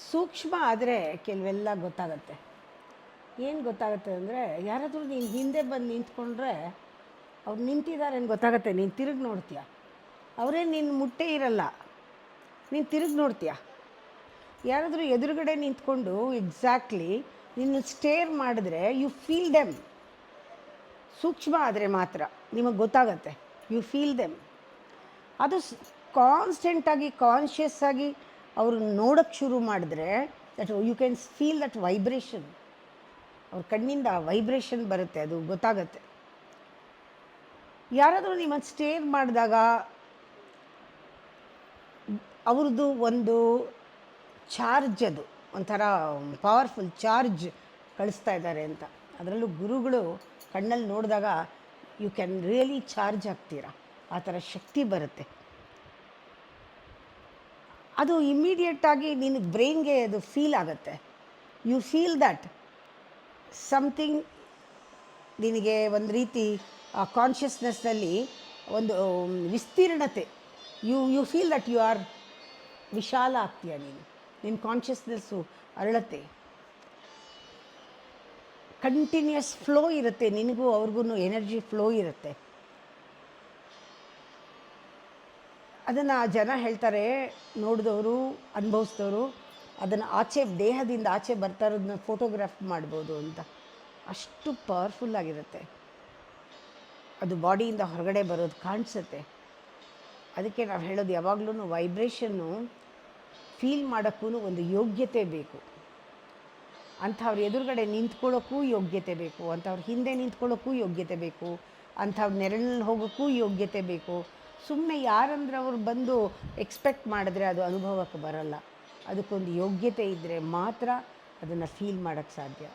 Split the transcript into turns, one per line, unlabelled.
ಸೂಕ್ಷ್ಮ ಆದರೆ ಕೆಲವೆಲ್ಲ ಗೊತ್ತಾಗತ್ತೆ. ಏನು ಗೊತ್ತಾಗುತ್ತೆ ಅಂದರೆ, ಯಾರಾದರೂ ನೀನು ಹಿಂದೆ ಬಂದು ನಿಂತ್ಕೊಂಡ್ರೆ ಅವ್ರು ನಿಂತಿದ್ದಾರೆ ಅಂತ ಗೊತ್ತಾಗತ್ತೆ. ನೀನು ತಿರುಗಿ ನೋಡ್ತೀಯ, ಅವರೇ ನಿನ್ನ ಮುಟ್ಟೇ ಇರಲ್ಲ, ನೀನು ತಿರುಗಿ ನೋಡ್ತೀಯ. ಯಾರಾದರೂ ಎದುರುಗಡೆ ನಿಂತ್ಕೊಂಡು ಎಕ್ಸಾಕ್ಟ್ಲಿ ನಿನ್ನ ಸ್ಟೇರ್ ಮಾಡಿದ್ರೆ ಯು ಫೀಲ್ ದೆಮ್. ಸೂಕ್ಷ್ಮ ಆದರೆ ಮಾತ್ರ ನಿಮಗೆ ಗೊತ್ತಾಗತ್ತೆ, ಯು ಫೀಲ್ ದೆಮ್. ಅದು ಕಾನ್ಸ್ಟೆಂಟಾಗಿ ಕಾನ್ಷಿಯಸ್ ಆಗಿ ಅವರು ನೋಡೋಕ್ಕೆ ಶುರು ಮಾಡಿದ್ರೆ that you can feel that vibration. ಅವ್ರ ಕಣ್ಣಿಂದ ವೈಬ್ರೇಷನ್ ಬರುತ್ತೆ, ಅದು ಗೊತ್ತಾಗತ್ತೆ. ಯಾರಾದರೂ ನಿಮ್ಮನ್ನು ಸ್ಟೇರ್ ಮಾಡಿದಾಗ ಅವ್ರದ್ದು ಒಂದು ಚಾರ್ಜ್, ಅದು ಒಂಥರ ಪವರ್ಫುಲ್ ಚಾರ್ಜ್ ಕಳಿಸ್ತಾ ಇದ್ದಾರೆ ಅಂತ. ಅದರಲ್ಲೂ ಗುರುಗಳು ಕಣ್ಣಲ್ಲಿ ನೋಡಿದಾಗ ಯು ಕ್ಯಾನ್ ರಿಯಲಿ ಚಾರ್ಜ್ ಆಗ್ತೀರ, ಆ ಥರ ಶಕ್ತಿ ಬರುತ್ತೆ. ಅದು ಇಮ್ಮಿಡಿಯೇಟಾಗಿ ನಿನ್ನ ಬ್ರೈನ್ಗೆ ಅದು ಫೀಲ್ ಆಗುತ್ತೆ. ಯು ಫೀಲ್ ದಟ್ ಸಮಥಿಂಗ್ ನಿನಗೆ ಒಂದು ರೀತಿ ಆ ಕಾನ್ಷಿಯಸ್ನೆಸ್ನಲ್ಲಿ ಒಂದು ವಿಸ್ತೀರ್ಣತೆ. You feel that you are ವಿಶಾಲ ಆಗ್ತೀಯ, ನಿನ್ನ ಕಾನ್ಷಿಯಸ್ನೆಸ್ಸು ಅರಳತ್ತೆ. ಕಂಟಿನ್ಯೂಯಸ್ ಫ್ಲೋ ಇರುತ್ತೆ, ನಿನಗೂ ಅವ್ರಿಗೂ ಎನರ್ಜಿ ಫ್ಲೋ ಇರುತ್ತೆ. ಅದನ್ನು ಜನ ಹೇಳ್ತಾರೆ, ನೋಡಿದವರು ಅನುಭವಿಸಿದವರು, ಅದನ್ನು ಆಚೆ ದೇಹದಿಂದ ಆಚೆ ಬರ್ತಾ ಇರೋದನ್ನ ಫೋಟೋಗ್ರಾಫ್ ಮಾಡ್ಬೋದು ಅಂತ. ಅಷ್ಟು ಪವರ್ಫುಲ್ಲಾಗಿರುತ್ತೆ, ಅದು ಬಾಡಿಯಿಂದ ಹೊರಗಡೆ ಬರೋದು ಕಾಣಿಸುತ್ತೆ. ಅದಕ್ಕೆ ನಾವು ಹೇಳೋದು ಯಾವಾಗಲೂ ವೈಬ್ರೇಷನ್ನು ಫೀಲ್ ಮಾಡೋಕ್ಕೂ ಒಂದು ಯೋಗ್ಯತೆ ಬೇಕು. ಅಂಥವ್ರ ಎದುರುಗಡೆ ನಿಂತ್ಕೊಳ್ಳೋಕ್ಕೂ ಯೋಗ್ಯತೆ ಬೇಕು, ಅಂಥವ್ರ ಹಿಂದೆ ನಿಂತ್ಕೊಳ್ಳೋಕ್ಕೂ ಯೋಗ್ಯತೆ ಬೇಕು, ಅಂಥವ್ರ ನೆರಳಲ್ಲಿ ಹೋಗೋಕ್ಕೂ ಯೋಗ್ಯತೆ ಬೇಕು. ಸುಮ್ಮನೆ ಯಾರಂದ್ರೆ ಅವ್ರು ಬಂದು ಎಕ್ಸ್ಪೆಕ್ಟ್ ಮಾಡಿದ್ರೆ ಅದು ಅನುಭವಕ್ಕೆ ಬರಲ್ಲ. ಅದಕ್ಕೊಂದು ಯೋಗ್ಯತೆ ಇದ್ದರೆ ಮಾತ್ರ ಅದನ್ನು ಫೀಲ್ ಮಾಡೋಕ್ಕೆ ಸಾಧ್ಯ.